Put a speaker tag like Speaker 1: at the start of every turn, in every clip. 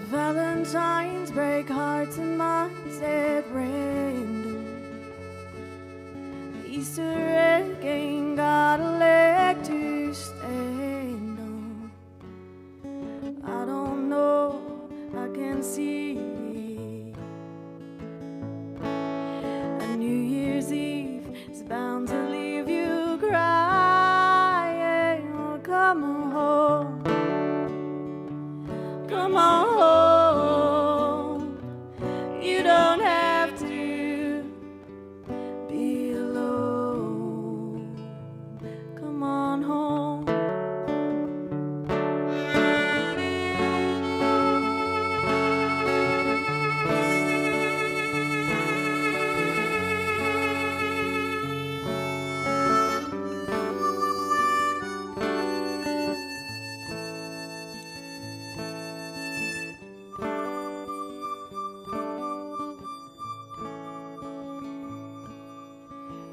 Speaker 1: Valentines break hearts and minds at random. The Easter egg ain't got a leg to stand on. I don't know, I can see a New Year's Eve is bound to leave you crying. Oh, come on home, come on home. You don't have to be alone. Come on home.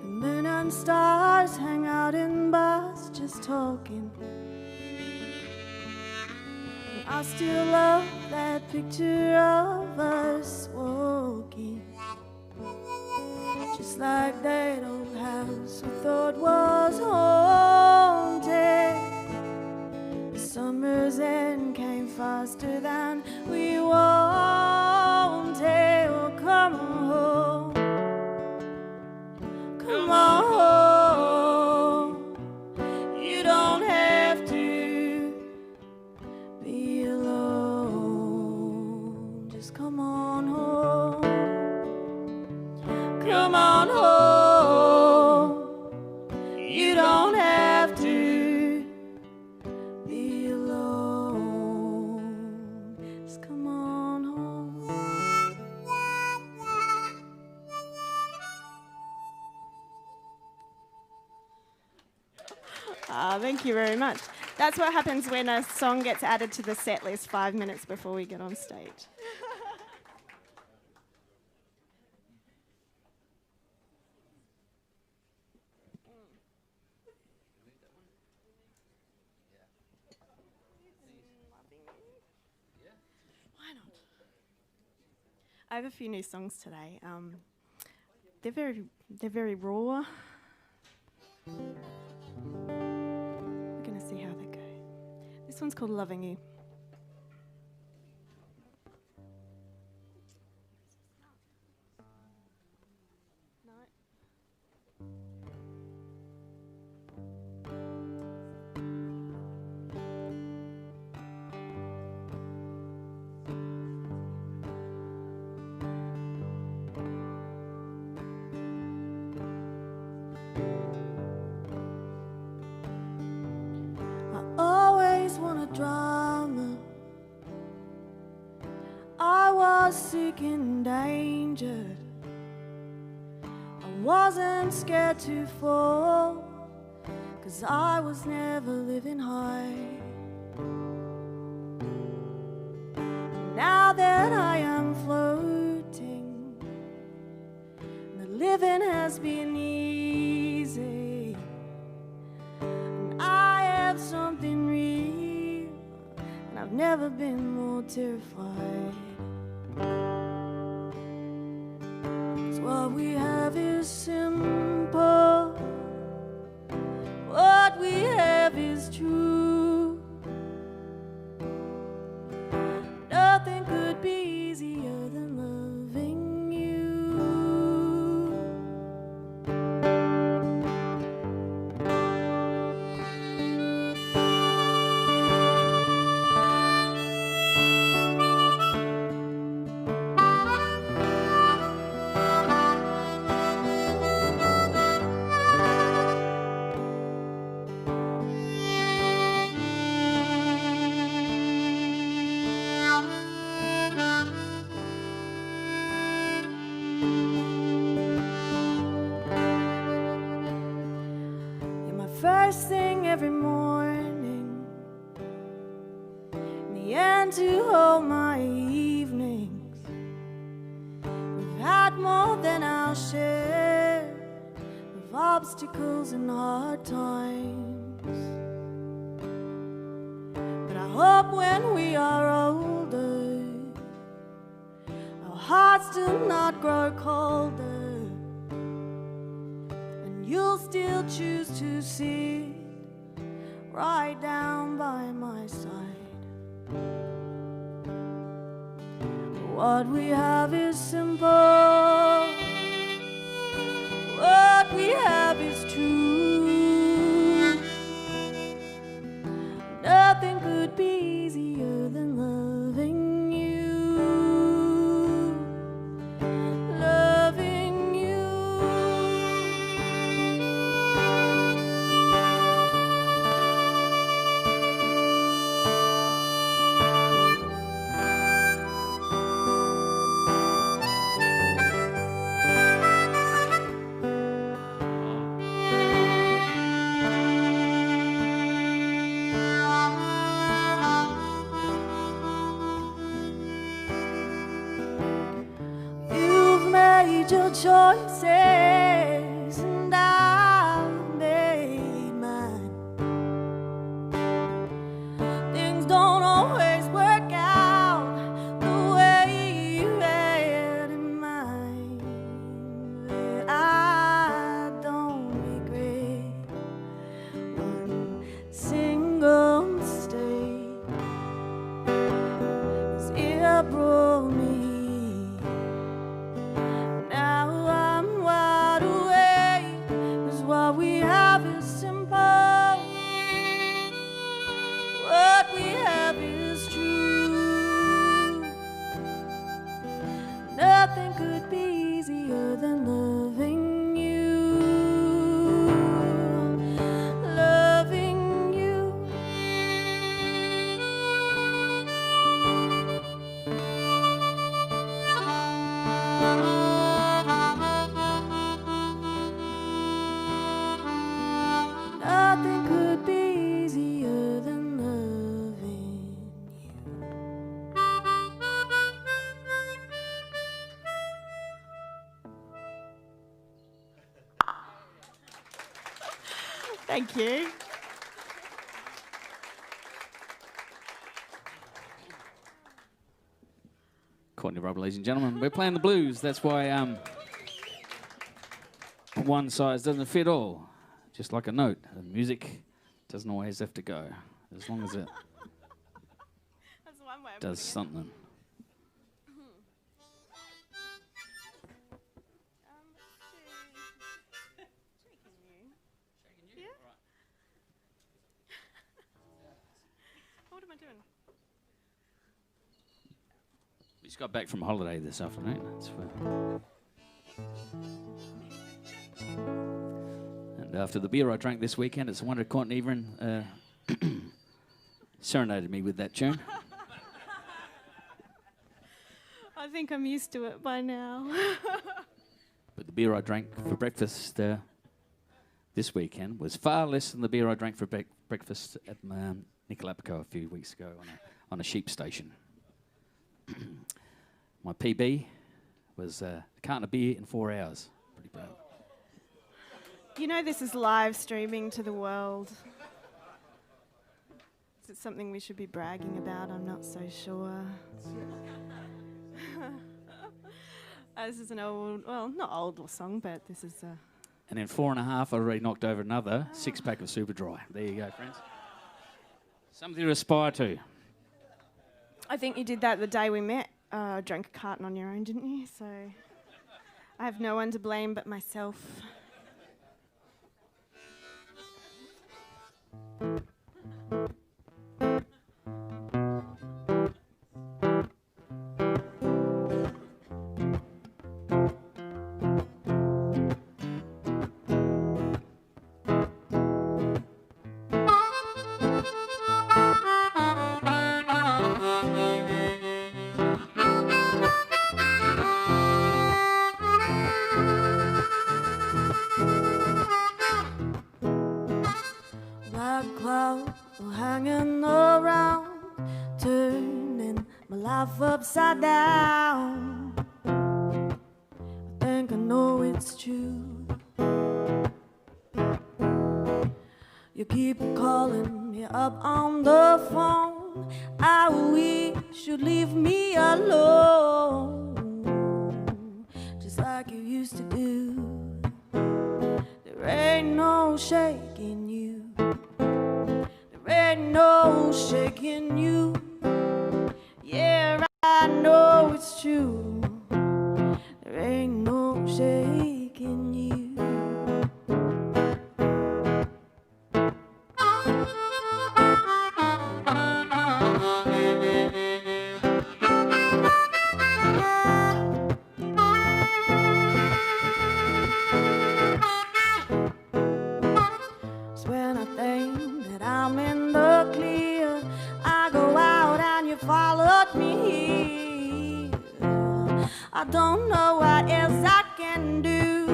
Speaker 1: The moon and stars hang out in bars just talking. And I still love that picture of us walking, just like that old house we thought was haunted. The summer's end came faster than we wanted. Oh, come on home, come on home. You don't have to be alone. Just come on home, come on home. You don't have to be alone. Just come on home. Thank you very much. That's what happens when a song gets added to the set list 5 minutes before we get on stage. Why not? I have a few new songs today. They're very raw. We're gonna see how they go. This one's called Loving You. Drama. I was sick and endangered. I wasn't scared to fall, 'cause I was never living high. Now that I am floating, the living has been easy, and I have something real. I've never been more terrified. 'Cause what we have is simple. What we have is true. Nothing could be easier than loving you. First thing every morning, and the end to all my evenings. We've had more than our share of obstacles and hard times. But I hope when we are older, hearts do not grow colder, and you'll still choose to sit right down by my side. What we have is simple, what we have is true. Nothing could be easier than loving you, loving you. Your choices and I've made mine. Things don't always work out the way you had in mind, but I don't regret one single mistake, 'cause it brought me. What we have is simple, what we have is true. Nothing could be easier than loving you, loving you. Nothing could be easier than loving you. Thank you.
Speaker 2: Courtney Robb, ladies and gentlemen. We're playing the blues. That's why one size doesn't fit all. Just like a note, the music doesn't always have to go, as long as it
Speaker 1: That's one way of
Speaker 2: does something.
Speaker 1: Yeah? What am I doing?
Speaker 2: We just got back from holiday this afternoon. That's where. And after the beer I drank this weekend, it's a wonder Courtney even serenaded me with that tune.
Speaker 1: I think I'm used to it by now.
Speaker 2: But the beer I drank for breakfast this weekend was far less than the beer I drank for breakfast at Nicolapico a few weeks ago on a sheep station. My PB was a carton of beer in 4 hours. Pretty proud.
Speaker 1: You know this is live streaming to the world. Is it something we should be bragging about? I'm not so sure. This is an old, well, not old song, but this is a...
Speaker 2: And in 4.5, I already knocked over another 6-pack of Super Dry. There you go, friends. Something to aspire to.
Speaker 1: I think you did that the day we met. Drank a carton on your own, didn't you? So I have no one to blame but myself. Hanging around, turning my life upside down. I think I know it's true. You keep calling me up on the phone. I wish you'd leave me alone. no shaking you. There ain't no shaking you. Yeah, I know it's true. There ain't no shaking you. So when I think that I'm in the clear, I go out and you followed me here. I don't know what else I can do.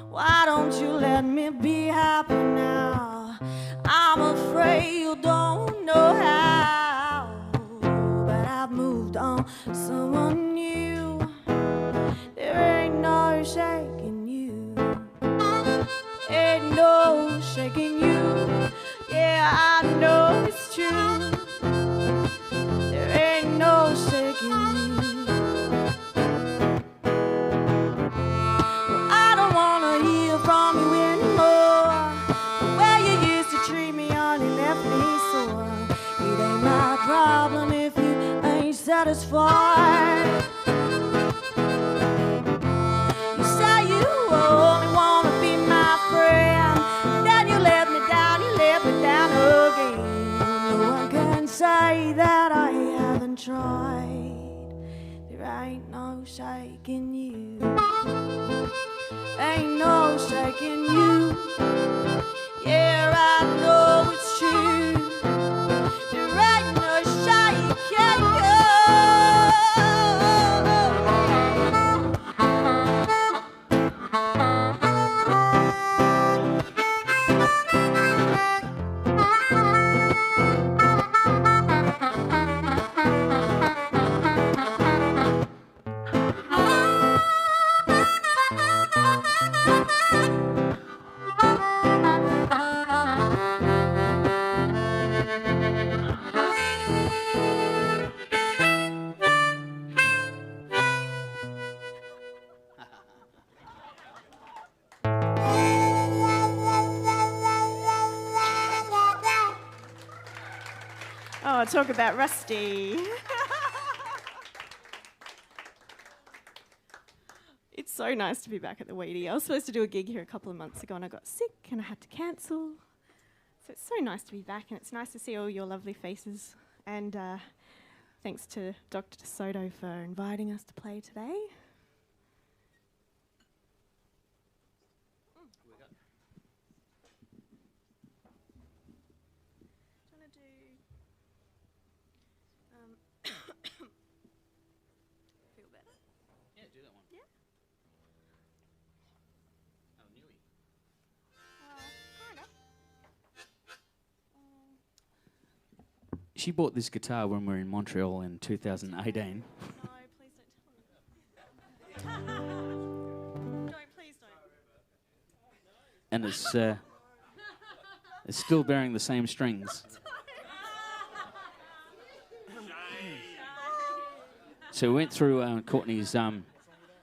Speaker 1: Why don't you let me be happy now? I'm afraid you don't know how. But I've moved on to someone new. There ain't no shaking you. Ain't no shaking you. Yeah, I know it's true. There ain't no shaking you. Well, I don't wanna hear from you anymore. The way you used to treat me only left me sore. It ain't my problem if you ain't satisfied. You say you only wanna be my friend, then you let me down again. No one can say that I haven't tried. There ain't no shaking you. Ain't no shaking you. Yeah, I know it's true. There ain't no shaking you.
Speaker 3: Oh, talk about rusty. It's so nice to be back at the WHEATY. I was supposed to do a gig here a couple of months ago and I got sick and I had to cancel. So it's so nice to be back and it's nice to see all your lovely faces. And thanks to Dr. DeSoto for inviting us to play today. Feel better?
Speaker 2: Yeah, do that one.
Speaker 3: Yeah.
Speaker 2: Oh, nearly.
Speaker 3: Kind of.
Speaker 2: She bought this guitar when we were in Montreal in 2018.
Speaker 3: No, please don't tell me. Don't, please don't.
Speaker 2: And it's still bearing the same strings. So we went through Courtney's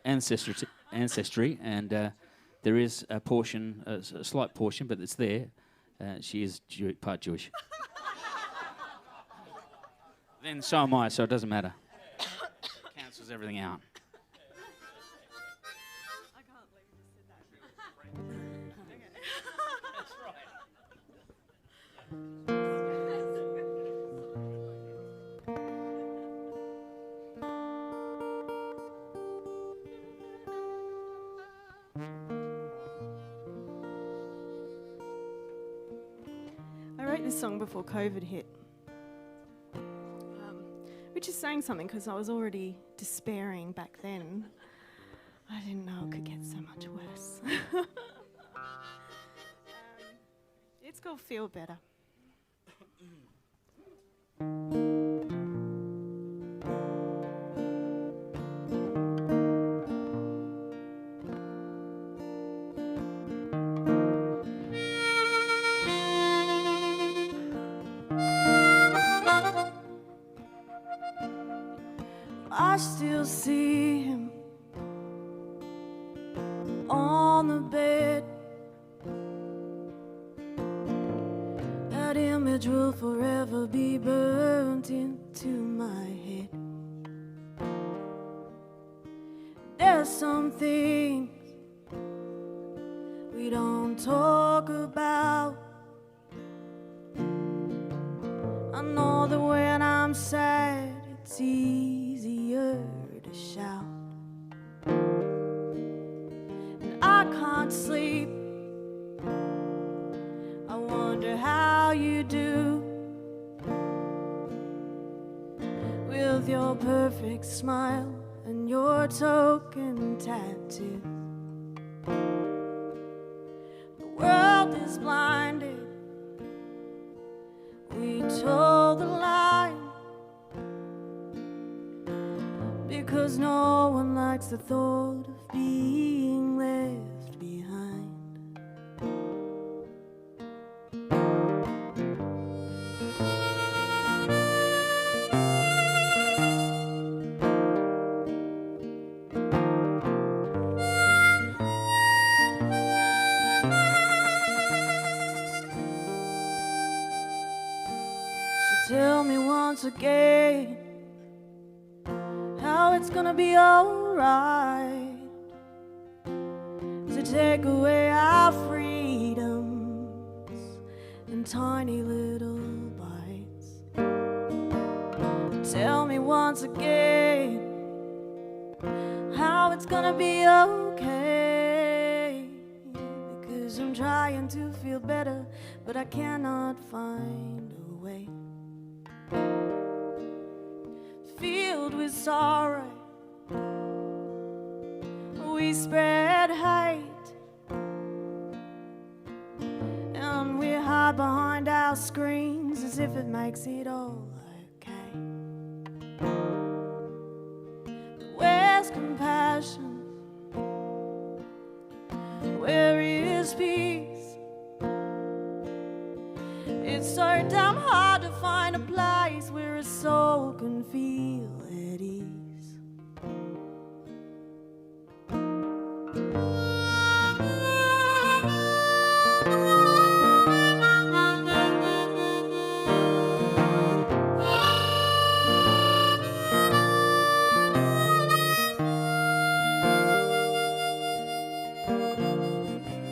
Speaker 2: ancestry, and there is a portion, a slight portion, but it's there. She is part Jewish. Then so am I, so it doesn't matter. Cancels everything out.
Speaker 3: I can't believe you just said that.
Speaker 2: That's right.
Speaker 3: I wrote this song before COVID hit, which is saying something because I was already despairing back then. I didn't know it could get so much worse. It's called Feel Better.
Speaker 1: I still see him on on the bed. That image will forever be burnt into my head. There's some things we don't talk about. I know that when I'm sad, it's easier to shout. And I can't sleep. I wonder how you do with your perfect smile and your token tattoo. The world is blinded. We told the lie because no one likes the thought of being left behind. Tell me once again how it's gonna be alright to take away our freedoms in tiny little bites. Tell me once again how it's gonna be okay, because I'm trying to feel better, but I cannot find a way. Filled with sorrow, we spread hate, and we hide behind our screens as if it makes it all okay. But where's compassion? Where is peace? It's so damn hard to find a place where a soul can feel at ease.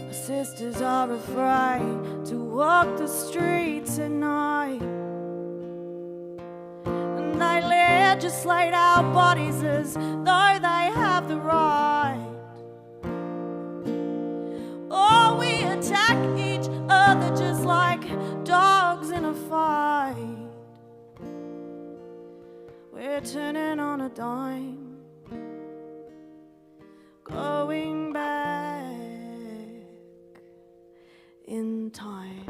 Speaker 1: My sisters are afraid to walk the streets at night, and they legislate our bodies as though they have the right. Oh, we attack each other just like dogs in a fight. We're turning on a dime, going back in time.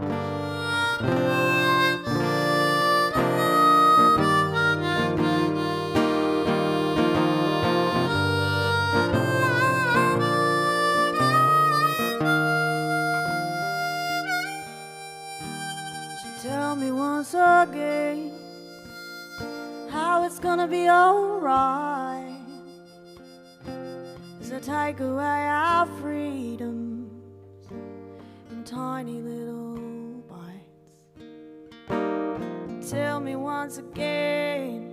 Speaker 1: Tell me once again how it's gonna be alright as I take away our freedoms in tiny little bites. Tell me once again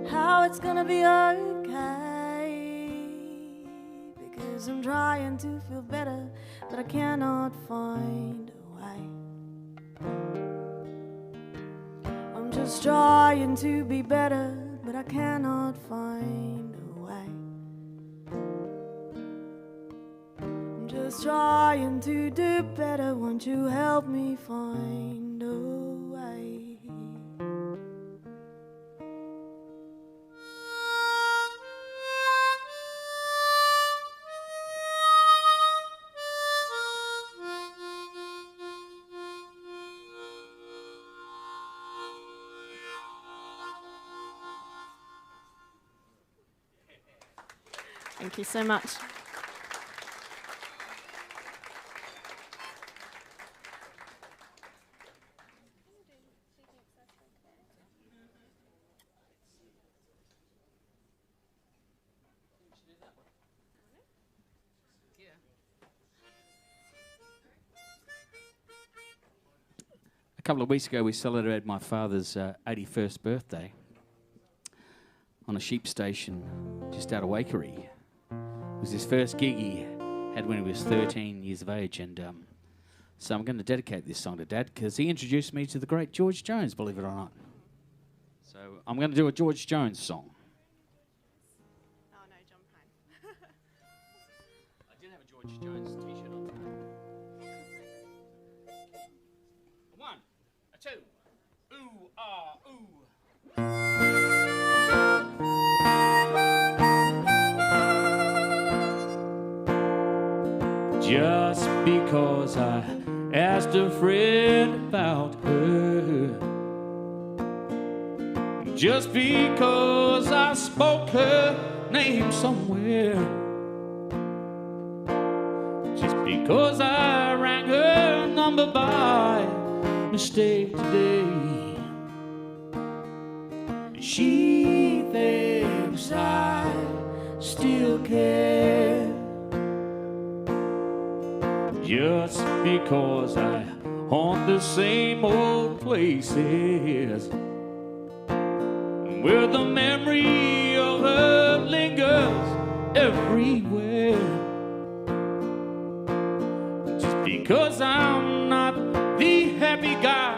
Speaker 1: how it's gonna be okay, because I'm trying to feel better, but I cannot find a way. I'm just trying to be better, but I cannot find a way. I'm just trying to do better, won't you help me find a way?
Speaker 3: Thank you so much.
Speaker 2: couple of weeks ago, we celebrated my father's 81st birthday on a sheep station just out of Waikerie. It was his first gig he had when he was 13 years of age, and so I'm going to dedicate this song to Dad because he introduced me to the great George Jones, believe it or not. So I'm going to do a George Jones song.
Speaker 3: Oh no, John Pine.
Speaker 2: I did have a George Jones t-shirt on. One, a two, ooh, ah, ooh. Just because I asked a friend about her, just because I spoke her name somewhere, just because I rang her number by mistake today, she thinks I still care. Just because I haunt the same old places where the memory of her lingers everywhere. Just because I'm not the happy guy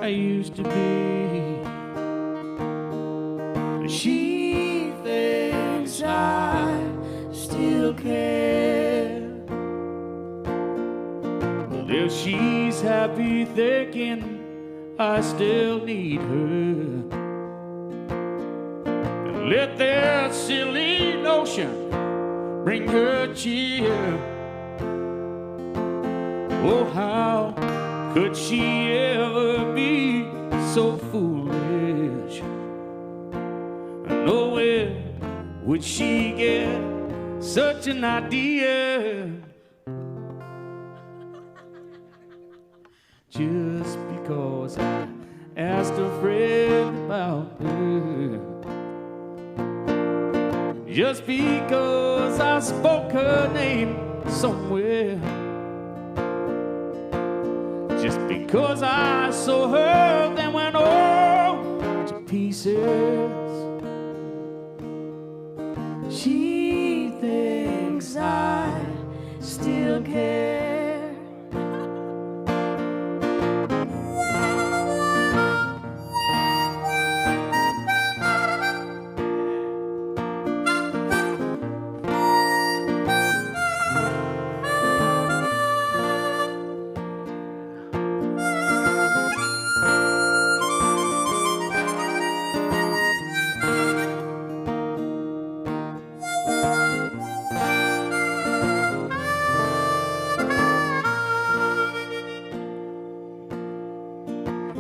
Speaker 2: I used to be, she thinks I still care. If she's happy thinking I still need her, and let that silly notion bring her cheer. Oh, how could she ever be so foolish? Nowhere would she get such an idea. Just because I asked a friend about her, just because I spoke her name somewhere, just because I saw her then went all to pieces, she thinks I still care.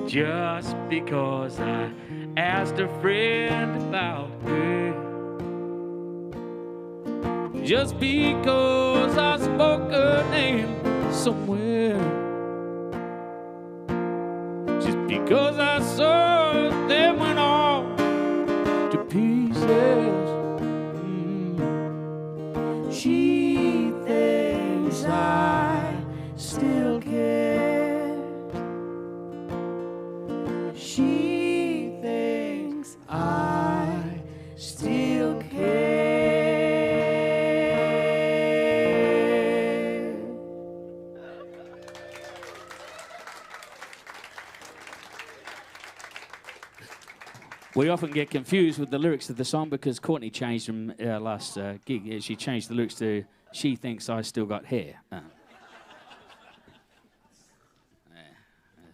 Speaker 2: Just because I asked a friend about her, just because I spoke her name somewhere, just because I saw them went all to pieces, she thinks I still care. She thinks I still care. We often get confused with the lyrics of the song because Courtney changed them last gig. She changed the lyrics to "She thinks I still got hair."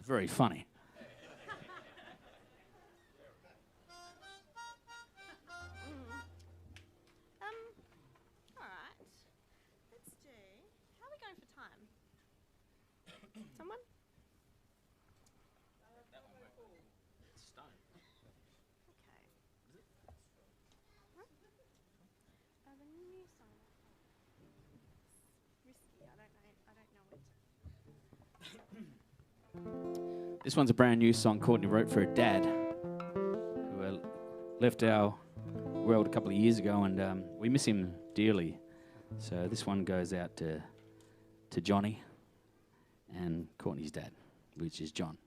Speaker 2: Very funny.
Speaker 3: Someone? Okay. The new song. Risky. I don't know it.
Speaker 2: This one's a brand new song Courtney wrote for her dad, who left our world a couple of years ago, and we miss him dearly. So this one goes out to Johnny and Courtney's dad, which is John.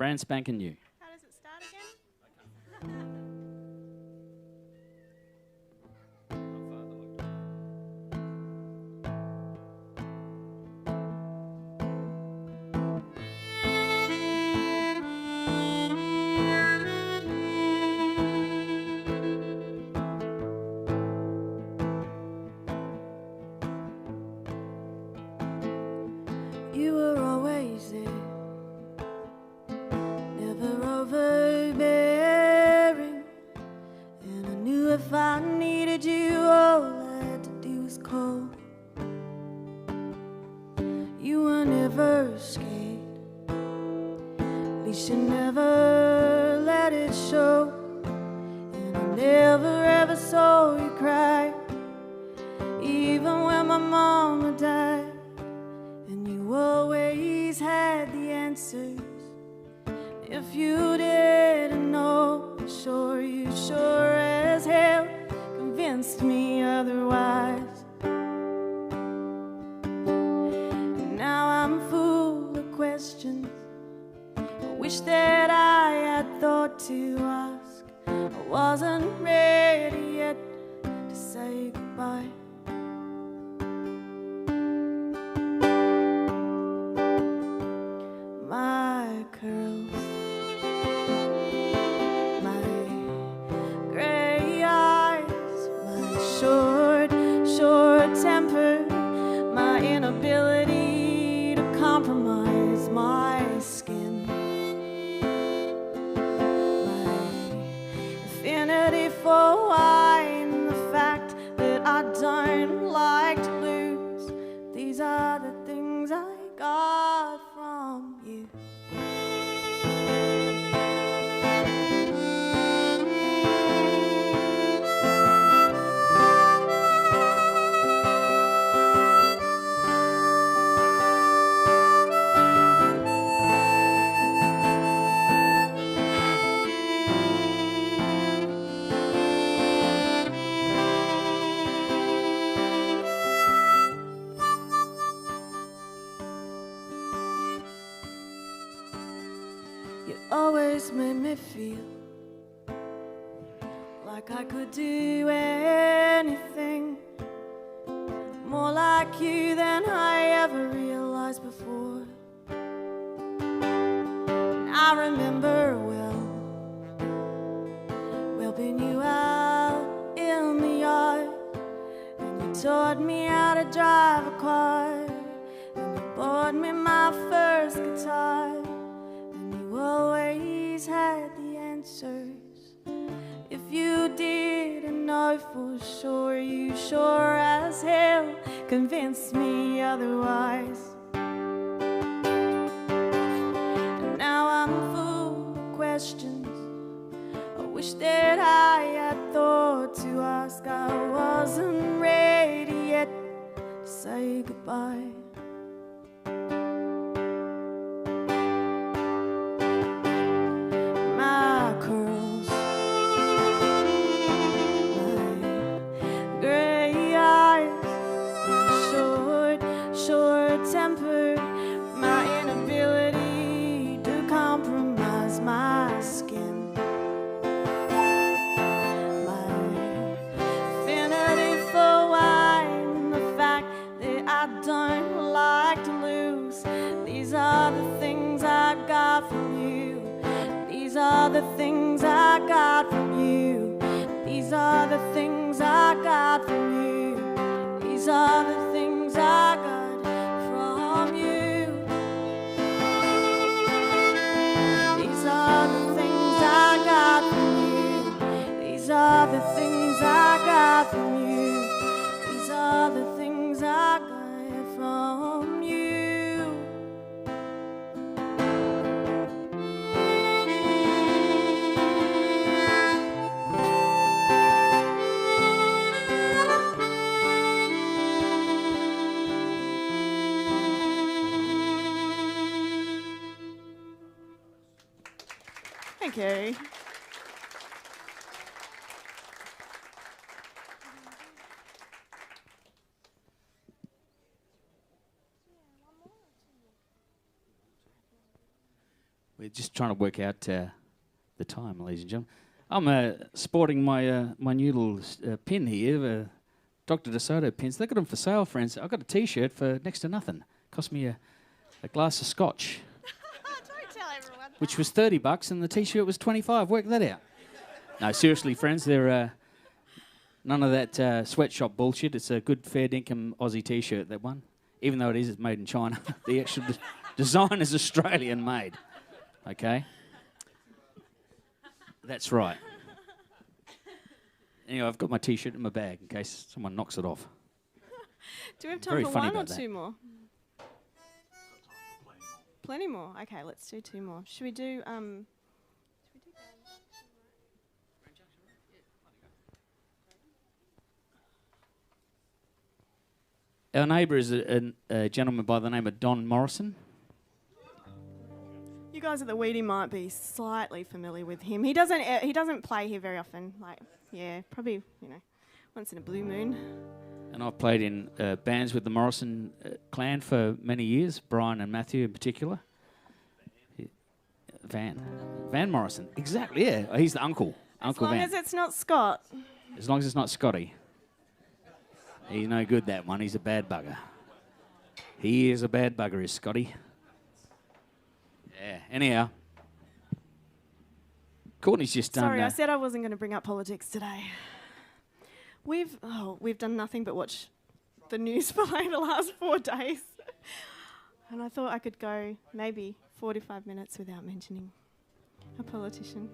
Speaker 2: Brand spanking new.
Speaker 3: How does it start again?
Speaker 1: You were always there, never overbearing, and I knew if I needed you, all I had to do was call. You were never scared, at least you never let it show, and I never ever saw you cry, even when my mama died. You always had the answers. If you didn't know, you sure as hell convinced me otherwise. And now I'm full of questions. I wish that I had thought to ask. I wasn't ready yet to say goodbye. My curls, my gray eyes, my short temper, my inability to compromise my skin, my affinity for wine, the fact that I don't like to lose. These are the things I got from you. You always made me feel like I could do anything, more like you than I ever realized before. And I remember well being you out in the yard, and you taught me how to drive a car, and you bought me my first guitar. You always had the answers. If you didn't know for sure, you sure as hell convinced me otherwise. And now I'm full of questions. I wish that I had thought to ask. I wasn't ready yet to say goodbye. Temper, my inability to compromise my skin, my affinity for wine, the fact that I don't like to lose. These are the things I got from you. These are the things I got from you. These are the things I got from you. These are the things I got. These are the things I got from you. These are the things I got from you. These are the things I got from you.
Speaker 3: Thank you.
Speaker 2: just trying to work out the time, ladies and gentlemen. I'm sporting my my new little pin here, Dr. DeSoto pins. They got them for sale, friends. I got a T-shirt for next to nothing. Cost me a glass of scotch,
Speaker 3: Don't tell everyone.
Speaker 2: which was $30, and the T-shirt was $25. Work that out. No, seriously, friends, they're none of that sweatshop bullshit. It's a good fair dinkum Aussie T-shirt, that one. Even though it's made in China, the actual design is Australian made. Okay? That's right. Anyway, I've got my T-shirt in my bag in case someone knocks it off.
Speaker 3: Do we have time
Speaker 2: Very
Speaker 3: for
Speaker 2: funny
Speaker 3: one or
Speaker 2: about that.
Speaker 3: two more? Plenty more. Okay, let's do two more. Should we do
Speaker 2: Our neighbour is a gentleman by the name of Don Morrison.
Speaker 3: You guys at the WHEATY might be slightly familiar with him. He doesn't play here very often. Probably once in a blue moon.
Speaker 2: And I've played in bands with the Morrison clan for many years, Brian and Matthew in particular. Van Morrison, exactly, yeah. He's the uncle, Uncle Van.
Speaker 3: As long as it's not Scott.
Speaker 2: As long as it's not Scotty. He's no good, that one. He's a bad bugger. He is a bad bugger, is Scotty. Yeah, anyhow. Courtney's just done...
Speaker 3: Sorry, I said I wasn't going to bring up politics today. We've done nothing but watch the news for like the last 4 days. And I thought I could go maybe 45 minutes without mentioning a politician.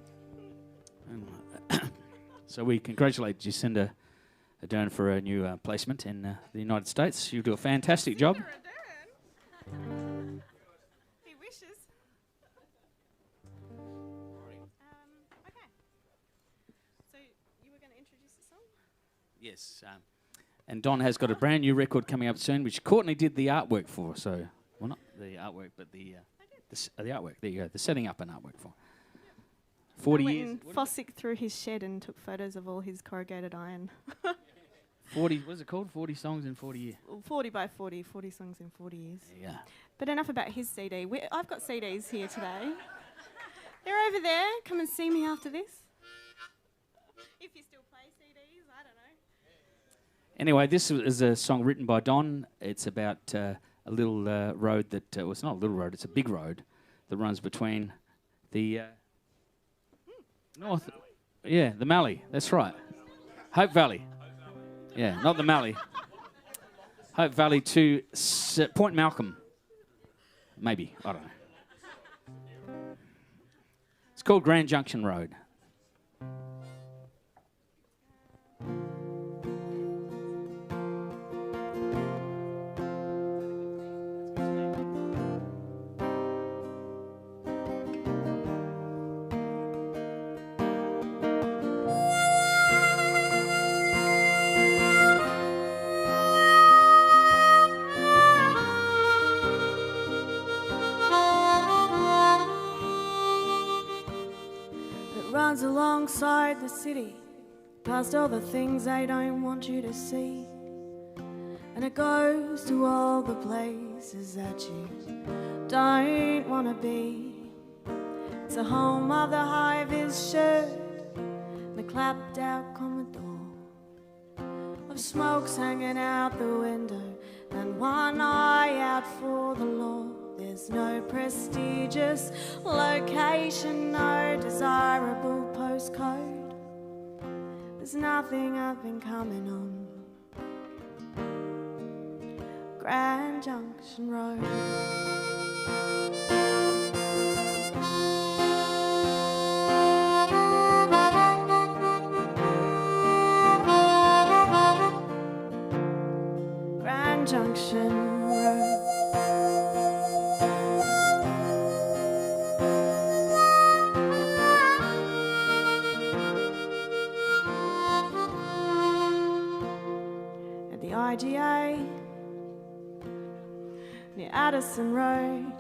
Speaker 2: So we congratulate Jacinda Ardern for a new placement in the United States. You do a fantastic job.
Speaker 3: He wishes. Okay. So you were going to introduce the song?
Speaker 2: Yes. And Don has got a brand new record coming up soon, which Courtney did the artwork for. So, well, not the artwork, but the artwork. There you go. The setting up an artwork for. 40
Speaker 3: I
Speaker 2: years.
Speaker 3: went and fossicked through his shed and took photos of all his corrugated iron.
Speaker 2: 40. What's it called? 40 songs in 40 years.
Speaker 3: 40 by 40, 40 songs in 40 years.
Speaker 2: Yeah.
Speaker 3: But enough about his CD. I've got CDs here today. They're over there. Come and see me after this. If you still play CDs, I don't know.
Speaker 2: Anyway, this is a song written by Don. It's about a little road that... well, it's not a little road. It's a big road that runs between the... North... Yeah, the Mallee. That's right. Hope Valley. Yeah, not the Mallee. Hope Valley to Point Malcolm. Maybe. I don't know. It's called Grand Junction Road.
Speaker 1: Runs alongside the city, past all the things they don't want you to see, and it goes to all the places that you don't want to be. It's a home of the high-vis shirt, the clapped-out Commodore, of smokes hanging out the window, and one eye out for the law. There's no prestigious location, no desirable postcode. There's nothing I've been coming on. Grand Junction Road. Grand Junction Road. IGA near Addison Road,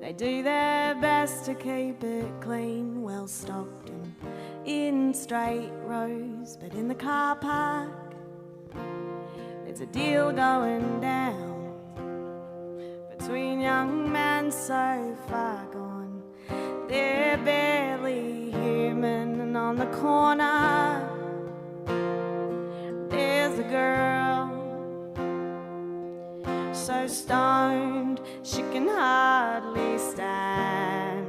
Speaker 1: they do their best to keep it clean, well stocked and in straight rows, but in the car park there's a deal going down between young men seem so far gone. They're barely human, and on the corner there's a girl so stoned she can hardly stand.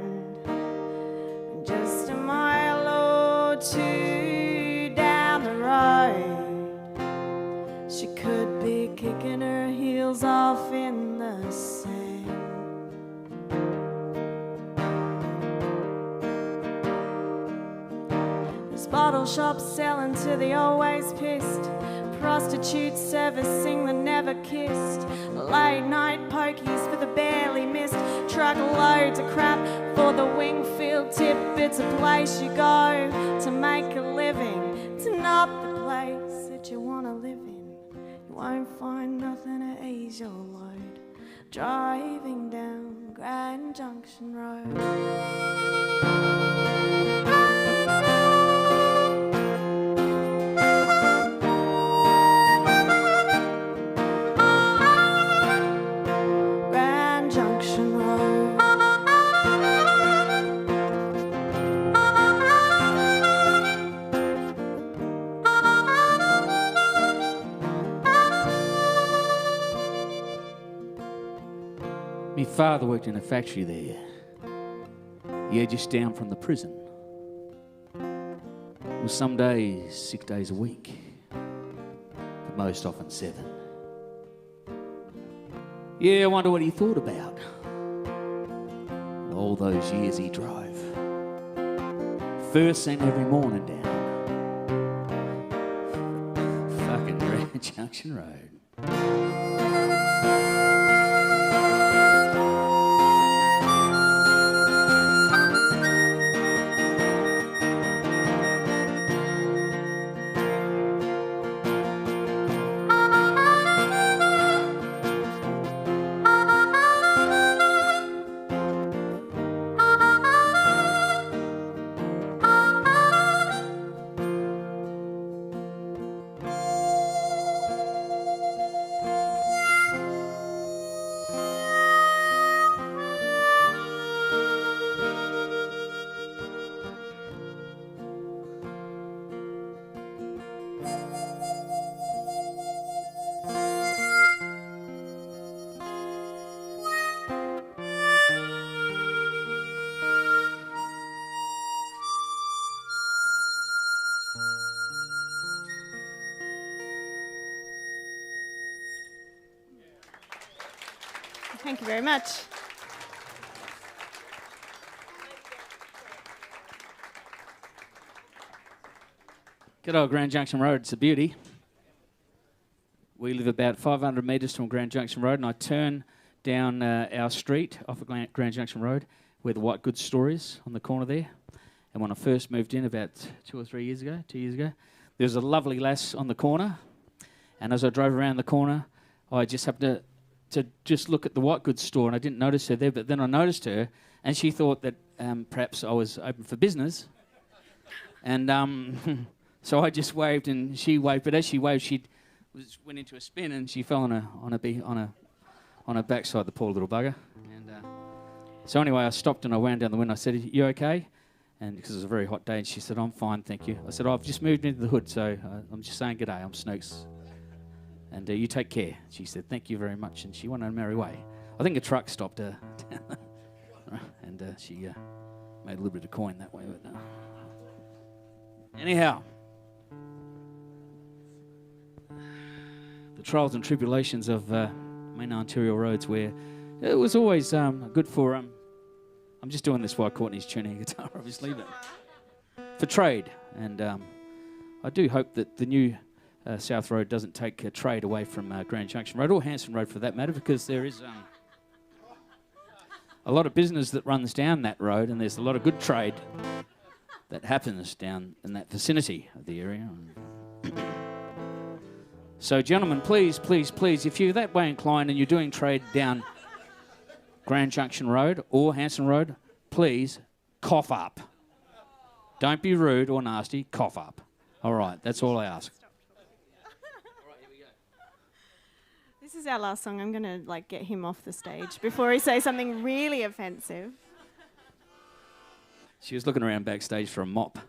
Speaker 1: Just a mile or two down the road, she could be kicking her heels off in the sand. There's bottle shops selling to the always pissed, prostitutes servicing the never kissed, late night pokies for the barely missed, truckloads of crap for the Wingfield tip. It's a place you go to make a living. It's not the place that you want to live in. You won't find nothing to ease your load driving down Grand Junction Road.
Speaker 2: My father worked in a factory there. Yeah, just down from the prison. It was some days 6 days a week, but most often 7. Yeah, I wonder what he thought about all those years he drove. First thing every morning down fucking Grand Junction Road.
Speaker 3: Thank you very much.
Speaker 2: Good old Grand Junction Road, it's a beauty. We live about 500 metres from Grand Junction Road, and I turn down our street off of Grand Junction Road where the white goods store is on the corner there. And when I first moved in about 2 years ago, there was a lovely lass on the corner, and as I drove around the corner, I just happened to just look at the white goods store, and I didn't notice her there, but then I noticed her, and she thought that perhaps I was open for business. And so I just waved, and she waved, but as she waved, she went into a spin, and she fell on her backside, the poor little bugger. And so anyway, I stopped and I wound down the window. I said, "You okay?" And because it was a very hot day, and she said, "I'm fine, thank you." I said, "I've just moved into the hood, so I'm just saying good day. I'm Snooks. And you take care." She said, "Thank you very much." And she went on her merry way. I think a truck stopped her. And she made a little bit of coin that way. But, anyhow, the trials and tribulations of main Ontario roads, where it was always good for... I'm just doing this while Courtney's tuning a guitar, obviously, but for trade. And I do hope that the new... South Road doesn't take trade away from Grand Junction Road, or Hanson Road for that matter, because there is a lot of business that runs down that road, and there's a lot of good trade that happens down in that vicinity of the area. So, gentlemen, please, please, please, if you're that way inclined and you're doing trade down Grand Junction Road or Hanson Road, please cough up. Don't be rude or nasty, cough up. All right, that's all I ask.
Speaker 3: This is our last song. I'm going to like get him off the stage before he says something really offensive.
Speaker 2: She was looking around backstage for a mop.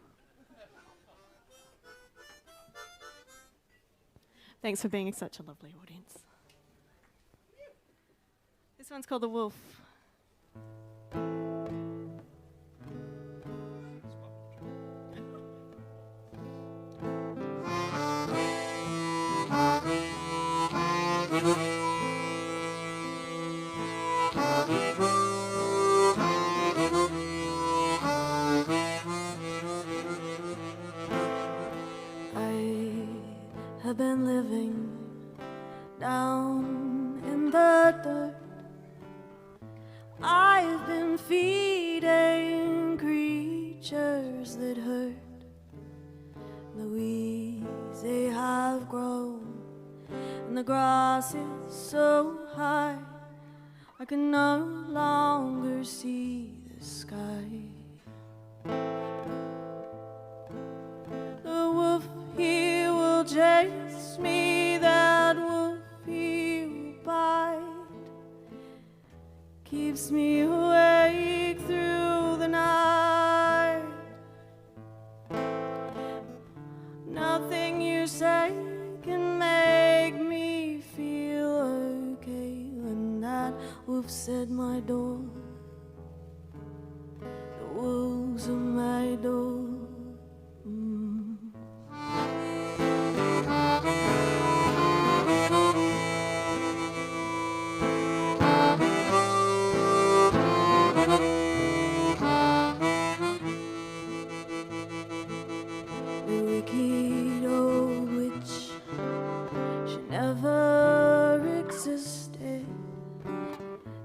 Speaker 3: Thanks for being such a lovely audience. This one's called The Wolf.
Speaker 1: I've been living down in the dirt. I've been feeding creatures that hurt. The weeds, they have grown, and the grass is so high I can no longer see the sky. The wolf, he will chase me, that wolf, he will bite, keeps me awake through the night. Nothing you say can make me feel okay. When that wolf's at my door, the wolves at my door.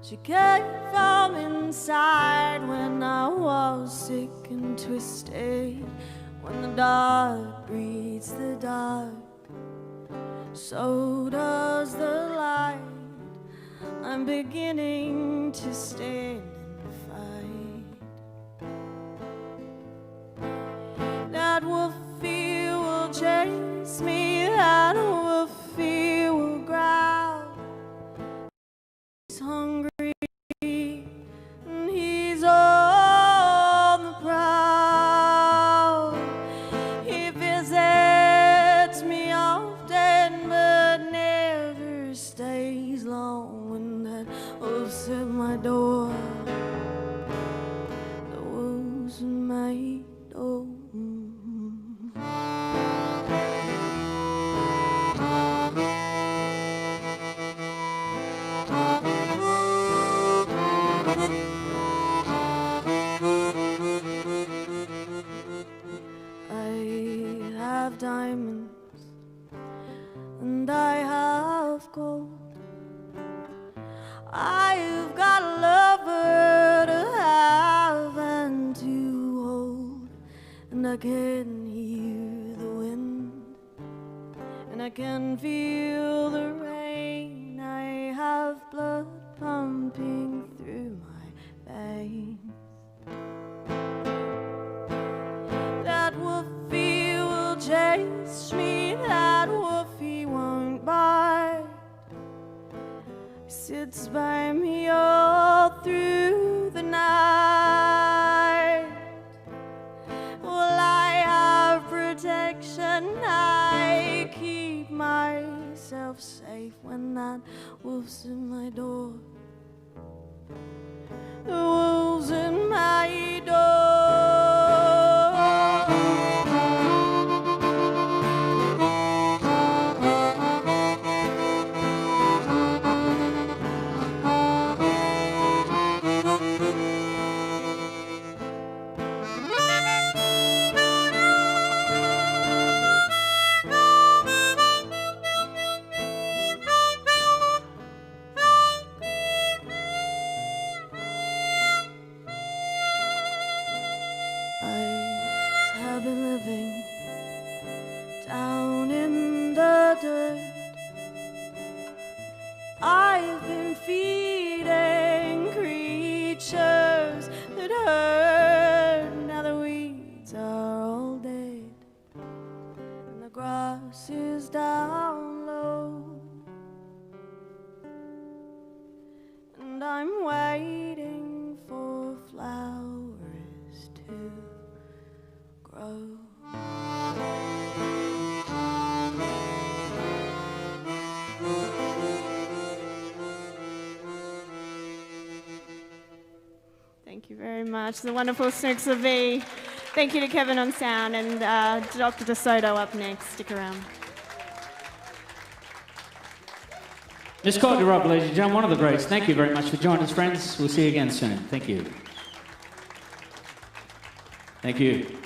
Speaker 1: She came from inside when I was sick and twisted. When the dark breeds the dark, so does the light. I'm beginning to stand and fight. That wolfie will chase me, that wolfie will growl. He's hungry. Diamonds and I have gold. I've got a lover to have and to hold, and I can hear the wind and I can feel the rain. I have blood pumping through my veins. That wolfie will chase me, that wolfie won't bite. He sits by me all through the night. Well, I have protection, I keep myself safe when that wolf's in my door. The wolves in my door. Down in the dirt, I've been feeding creatures that hurt. Now the weeds are all dead and the grass is down low.
Speaker 3: much. The wonderful Snooks of V. Thank you to Kevin on sound and Dr. DeSoto up next. Stick around.
Speaker 4: Miss Courtney Robb, ladies and gentlemen, one of the greats. Thank you very much for joining us, friends. We'll see you again soon. Thank you. Thank you.